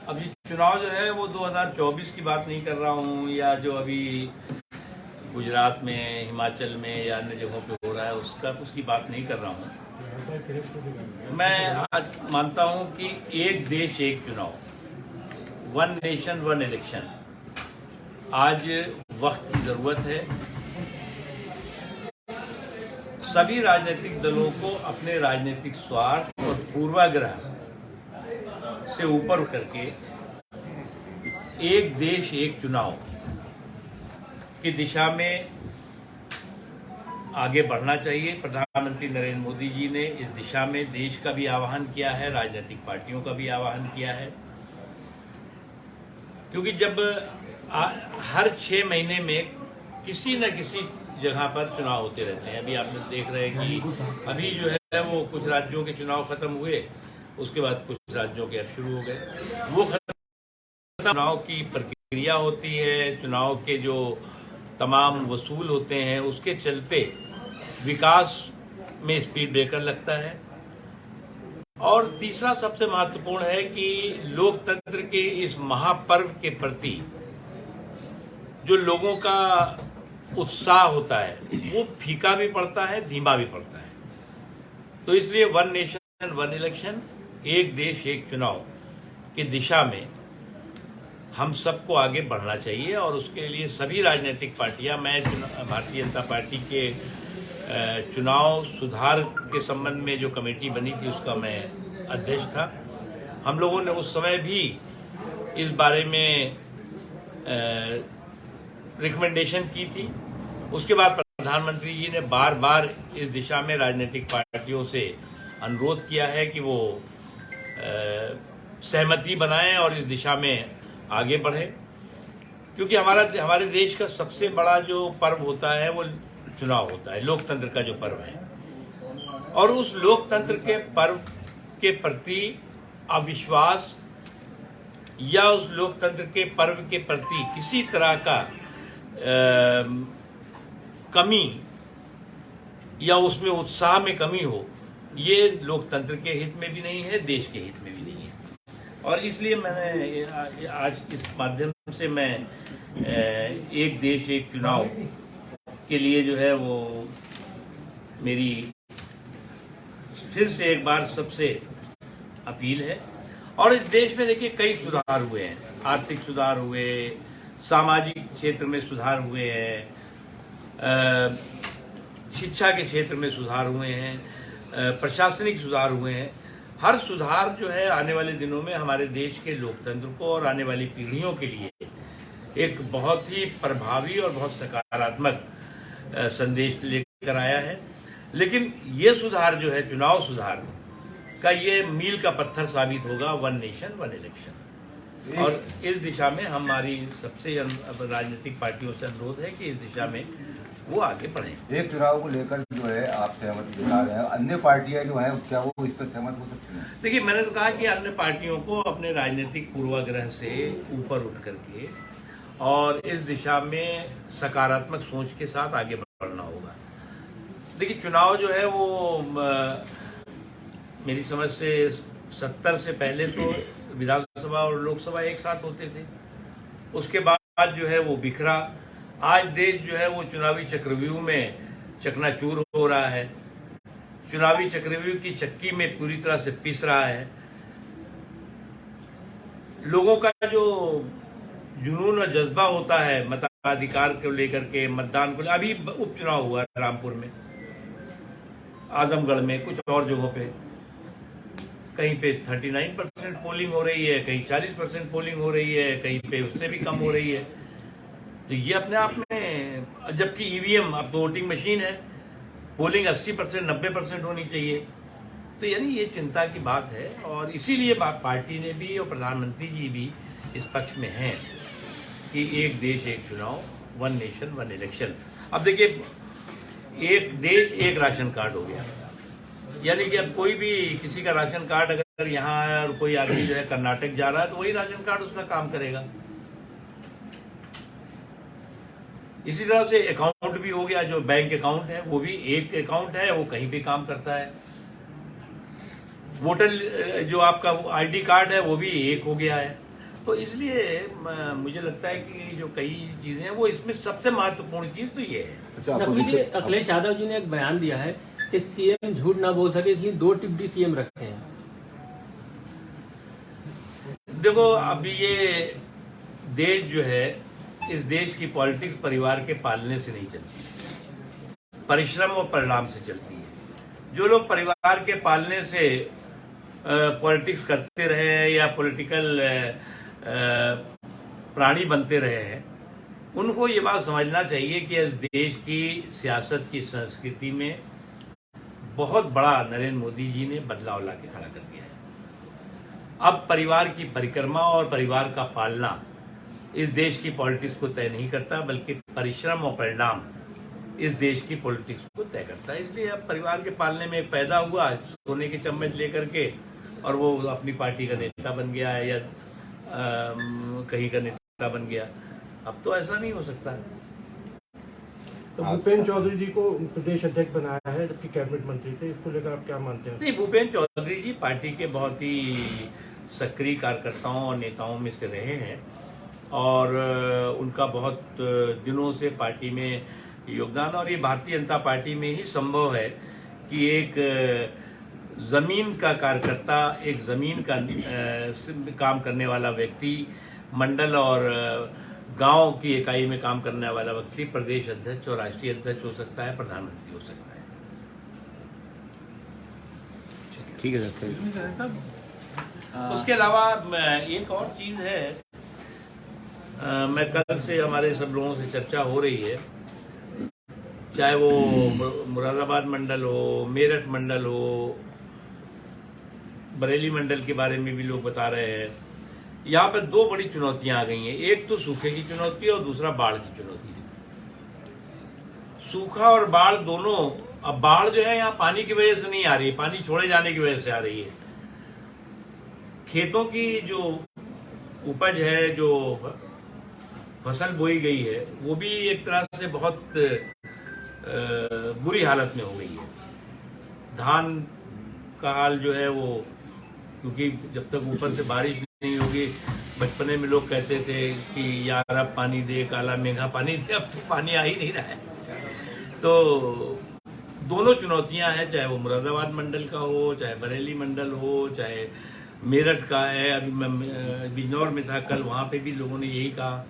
अभी चुनाव जो है वो 2024 की बात नहीं कर रहा हूँ, या जो अभी गुजरात में, हिमाचल में या अन्य जगहों पे हो रहा है उसकी बात नहीं कर रहा हूँ। मैं आज मानता हूँ कि एक देश एक चुनाव, वन नेशन वन इलेक्शन आज वक्त की जरूरत है। सभी राजनीतिक दलों को अपने राजनीतिक स्वार्थ और पूर्वाग्रह से ऊपर उठ करके एक देश एक चुनाव की दिशा में आगे बढ़ना चाहिए। प्रधानमंत्री नरेंद्र मोदी जी ने इस दिशा में देश का भी आह्वान किया है, राजनीतिक पार्टियों का भी आह्वान किया है, क्योंकि जब हर 6 महीने में किसी न किसी जगह पर चुनाव होते रहते हैं। अभी आपने देख रहे हैं कि अभी जो है वो कुछ राज्यों के चुनाव खत्म हुए, उसके बाद कुछ राज्यों के अब शुरू हो गए। वो चुनाव की प्रक्रिया होती है, चुनाव के जो तमाम वसूल होते हैं, उसके चलते विकास में स्पीड ब्रेकर लगता है। और तीसरा सबसे महत्वपूर्ण है कि लोकतंत्र के इस महापर्व के प्रति जो लोगों का उत्साह होता है वो फीका भी पड़ता है, धीमा भी पड़ता है। तो इसलिए वन नेशन वन इलेक्शन, एक देश एक चुनाव की दिशा में हम सबको आगे बढ़ना चाहिए। और उसके लिए सभी राजनीतिक पार्टियां, मैं भारतीय जनता पार्टी के चुनाव सुधार के संबंध में जो कमेटी बनी थी उसका मैं अध्यक्ष था। हम लोगों ने उस समय भी इस बारे में रिकमेंडेशन की थी। उसके बाद प्रधानमंत्री जी ने बार बार इस दिशा में राजनीतिक पार्टियों से अनुरोध किया है कि वो सहमति बनाएं और इस दिशा में आगे बढ़े, क्योंकि हमारे देश का सबसे बड़ा जो पर्व होता है वो चुनाव होता है, लोकतंत्र का जो पर्व है। और उस लोकतंत्र के पर्व के प्रति अविश्वास या उस लोकतंत्र के पर्व के प्रति किसी तरह का कमी या उसमें उत्साह में कमी हो, ये लोकतंत्र के हित में भी नहीं है, देश के हित में भी नहीं है। और इसलिए मैंने आज इस माध्यम से मैं एक देश एक चुनाव के लिए जो है वो मेरी फिर से एक बार सबसे अपील है। और इस देश में देखिए कई सुधार हुए हैं, आर्थिक सुधार हुए, सामाजिक क्षेत्र में सुधार हुए हैं, शिक्षा के क्षेत्र में सुधार हुए हैं, प्रशासनिक सुधार हुए हैं। हर सुधार जो है आने वाले दिनों में हमारे देश के लोकतंत्र को और आने वाली पीढ़ियों के लिए एक बहुत ही प्रभावी और बहुत सकारात्मक संदेश लेकर आया है। लेकिन ये सुधार जो है, चुनाव सुधार का, ये मील का पत्थर साबित होगा वन नेशन वन इलेक्शन। और इस दिशा में हमारी सबसे राजनीतिक पार्टियों से अनुरोध है कि इस दिशा में वो आगे बढ़ें। एक चुनाव को लेकर जो है आप सहमति दिखा रहे हैं, अन्य पार्टियां जो हैं क्या वो इस पर सहमत हो सकती हैं? देखिए, मैंने तो कहा कि अन्य पार्टियों को अपने राजनीतिक पूर्वाग्रह से ऊपर उठ करके और इस दिशा में सकारात्मक सोच के साथ आगे बढ़ना होगा। देखिए, चुनाव जो है वो मेरी समझ से 70 से पहले तो विधानसभा और लोकसभा एक साथ होते थे, उसके बाद जो है वो बिखरा। आज देश जो है वो चुनावी चक्रव्यूह में चकनाचूर हो रहा है, चुनावी चक्रव्यूह की चक्की में पूरी तरह से पिस रहा है। लोगों का जो जुनून और जज्बा होता है मताधिकार को लेकर के, मतदान को, अभी उपचुनाव हुआ रामपुर में, आजमगढ़ में, कुछ और जगहों पे, कहीं पे 39% पोलिंग हो रही है, कहीं 40% पोलिंग हो रही है, कहीं पे उससे भी कम हो रही है। तो ये अपने आप में, जबकि ईवीएम, अब तो वोटिंग मशीन है, पोलिंग 80% 90% होनी चाहिए। तो यानी ये चिंता की बात है। और इसीलिए पार्टी ने भी और प्रधानमंत्री जी भी इस पक्ष में हैं कि एक देश एक चुनाव, वन नेशन वन इलेक्शन। अब देखिए, एक देश एक राशन कार्ड हो गया, यानी कि अब कोई भी किसी का राशन कार्ड अगर यहाँ है और कोई आदमी जो है कर्नाटक जा रहा है तो वही राशन कार्ड उसका काम करेगा। इसी तरह से अकाउंट भी हो गया, जो बैंक अकाउंट है वो भी एक अकाउंट है, वो कहीं भी काम करता है। वोटर जो आपका आईडी कार्ड है वो भी एक हो गया है। तो इसलिए मुझे लगता है कि जो कई चीजें हैं वो इसमें सबसे महत्वपूर्ण चीज तो ये है। अच्छा, नकवी जी, अखिलेश यादव जी ने एक बयान दिया है कि सीएम झूठ ना बोल सके इसलिए 2 डिप्टी सीएम रखे हैं। देखो अभी ये देश जो है, इस देश की पॉलिटिक्स परिवार के पालने से नहीं चलती है, परिश्रम और परिणाम से चलती है। जो लोग परिवार के पालने से पॉलिटिक्स करते रहे हैं या पॉलिटिकल प्राणी बनते रहे हैं, उनको ये बात समझना चाहिए कि इस देश की सियासत की संस्कृति में बहुत बड़ा नरेंद्र मोदी जी ने बदलाव लाके खड़ा कर दिया है। अब परिवार की परिक्रमा और परिवार का पालना इस देश की पॉलिटिक्स को तय नहीं करता, बल्कि परिश्रम और परिणाम इस देश की पॉलिटिक्स को तय करता है। इसलिए अब परिवार के पालने में एक पैदा हुआ सोने के चम्मच लेकर के और वो अपनी पार्टी का नेता बन गया है या कहीं का नेता बन गया। अब तो ऐसा नहीं हो सकता। तो भूपेन्द्र चौधरी जी को प्रदेश अध्यक्ष बनाया है जबकि कैबिनेट मंत्री थे, इसको लेकर आप क्या मानते हैं? नहीं, भूपेन्द्र चौधरी जी पार्टी के बहुत ही सक्रिय कार्यकर्ताओं और नेताओं में से रहे हैं और उनका बहुत दिनों से पार्टी में योगदान, और ये भारतीय जनता पार्टी में ही संभव है कि एक जमीन का कार्यकर्ता, एक जमीन का काम करने वाला व्यक्ति, मंडल और गांव की इकाई में काम करने वाला व्यक्ति प्रदेश अध्यक्ष और राष्ट्रीय अध्यक्ष हो सकता है, प्रधानमंत्री हो सकता है। ठीक है सर। उसके अलावा एक और चीज है, मैं कल से हमारे सब लोगों से चर्चा हो रही है, चाहे वो मुरादाबाद मंडल हो, मेरठ मंडल हो, बरेली मंडल के बारे में भी लोग बता रहे हैं। यहाँ पर 2 बड़ी चुनौतियां आ गई हैं, एक तो सूखे की चुनौती और दूसरा बाढ़ की चुनौती। सूखा और बाढ़ दोनों, अब बाढ़ जो है यहाँ पानी की वजह से नहीं आ रही है, पानी छोड़े जाने की वजह से आ रही है। खेतों की जो उपज है, जो फसल बोई गई है, वो भी एक तरह से बहुत बुरी हालत में हो गई है। धान का हाल जो है वो, क्योंकि जब तक ऊपर से बारिश नहीं होगी, बचपने में लोग कहते थे कि यार अब पानी दे, काला मेघा पानी दे, अब तो पानी आ ही नहीं रहा है। तो दोनों चुनौतियां हैं, चाहे वो मुरादाबाद मंडल का हो, चाहे बरेली मंडल हो, चाहे मेरठ का है। अभी मैं बिजनौर में था कल, वहां पे भी लोगों ने यही कहा।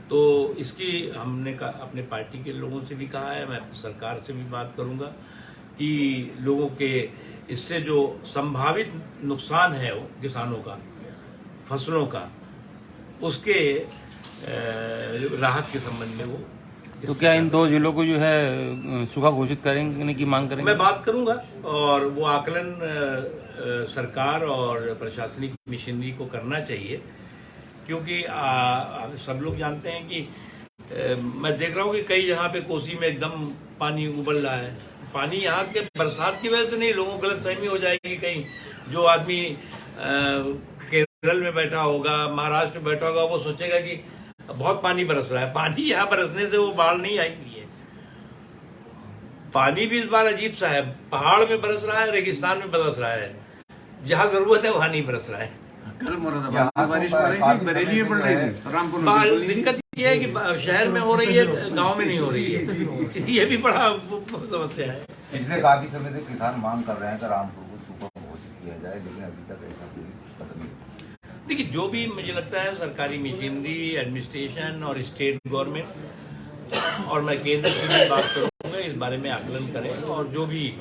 तो इसकी हमने अपने पार्टी के लोगों से भी कहा है, मैं सरकार से भी बात करूंगा कि लोगों के इससे जो संभावित नुकसान है वो किसानों का, फसलों का, उसके राहत के संबंध में वो। तो क्या इन 2 जिलों को जो है सूखा घोषित करने की मांग करेंगे? मैं बात करूंगा और वो आकलन सरकार और प्रशासनिक मशीनरी को करना चाहिए, क्योंकि सब लोग जानते हैं कि मैं देख रहा हूँ कि कई जगह पे कोसी में एकदम पानी उबल रहा है। पानी यहाँ के बरसात की वजह से नहीं, लोगों को गलतफहमी हो जाएगी। कहीं जो आदमी केरल में बैठा होगा, महाराष्ट्र में बैठा होगा, वो सोचेगा कि बहुत पानी बरस रहा है। पानी यहाँ बरसने से वो बाढ़ नहीं आएगी है। पानी भी इस बार अजीब सा है, पहाड़ में बरस रहा है, रेगिस्तान में बरस रहा है, जहाँ जरूरत है वहां नहीं बरस रहा है। कल मुरादाबाद में बारिश पड़ रही थी, बरेली में पड़ रही थी, रामपुर में। दिक्कत ये है कि शहर में हो रही है, गांव में नहीं हो रही है। ये भी बड़ा समस्या है। पिछले काफी समय से किसान मांग कर रहे हैं कि रामपुर को सूखा घोषित किया जाए, लेकिन अभी तक ऐसा कोई कदम नहीं। देखिए, जो भी मुझे लगता है सरकारी मशीनरी, एडमिनिस्ट्रेशन और स्टेट गवर्नमेंट, और मैं केंद्र से भी बात करूंगा, इस बारे में आकलन करें और जो भी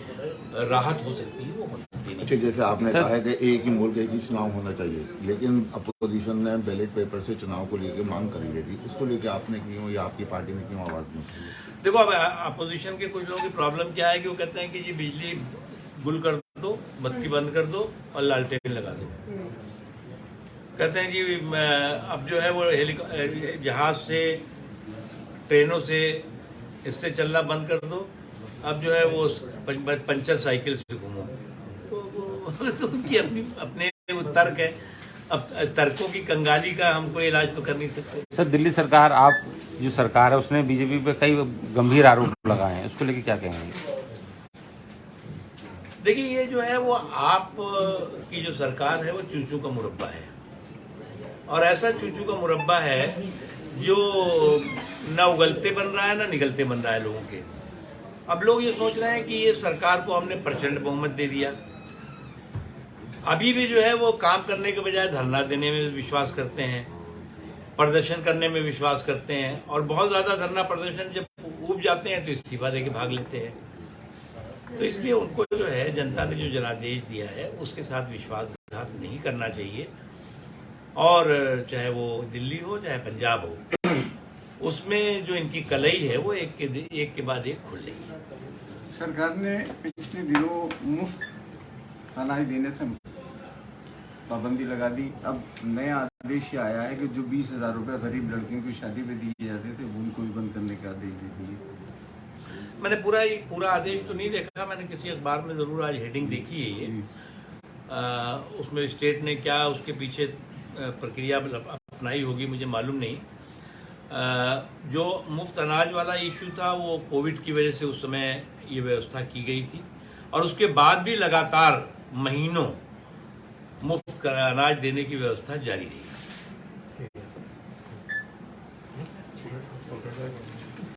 राहत हो सकती है वो देनी। अच्छा, जैसे आपने कहा है कि एक ही मुल्क एक ही चुनाव होना चाहिए, लेकिन अपोजिशन ने बैलेट पेपर से चुनाव को लेकर मांग करी थी, उसको लेकर आपने क्यों या आपकी पार्टी ने क्यों आवाज नहीं उठाई? देखो, अब अपोजिशन के कुछ लोगों की प्रॉब्लम क्या है कि वो कहते हैं कि जी बिजली गुल कर दो, बत्ती बंद कर दो और लालटेन लगा दो। कहते हैं कि अब जो है वो जहाज से, ट्रेनों से, इससे चलना बंद कर दो, अब जो है वो पंचर साइकिल से घूमो। तो उनकी अपने तर्क है। अब तर्कों की कंगाली का हम कोई इलाज तो कर नहीं सकते। सर, दिल्ली सरकार, आप जो सरकार है उसने बीजेपी पे कई गंभीर आरोप लगाए हैं, उसको लेके क्या कहेंगे? देखिए, ये जो है वो आप की जो सरकार है वो चूचू का मुरब्बा है। और ऐसा चूचू का मुरब्बा है जो ना उगलते बन रहा है ना निगलते बन रहा है लोगों के। अब लोग ये सोच रहे हैं कि ये सरकार को हमने प्रचंड बहुमत दे दिया। अभी भी जो है वो काम करने के बजाय धरना देने में विश्वास करते हैं, प्रदर्शन करने में विश्वास करते हैं, और बहुत ज्यादा धरना प्रदर्शन जब उब जाते हैं तो इस्तीफा देके भाग लेते हैं। तो इसलिए उनको जो है जनता ने जो जनादेश दिया है उसके साथ विश्वासघात नहीं करना चाहिए, और चाहे वो दिल्ली हो चाहे पंजाब हो, उसमें जो इनकी कलई है वो एक के बाद एक खुल रही है। सरकार ने पिछले दिनों मुफ्त अनाज देने से पाबंदी लगा दी। अब नया आदेश ये आया है कि जो 20,000 रुपये गरीब लड़कियों की शादी में दिए जाते थे वो उनको भी बंद करने का आदेश दे दिए। मैंने पूरा आदेश तो नहीं देखा, मैंने किसी अखबार में जरूर आज हेडिंग देखी है ये। उसमें स्टेट ने क्या उसके पीछे प्रक्रिया अपनाई होगी मुझे मालूम नहीं। जो मुफ्त अनाज वाला इशू था वो कोविड की वजह से उस समय ये व्यवस्था की गई थी, और उसके बाद भी लगातार महीनों मुफ्त अनाज देने की व्यवस्था जारी रही।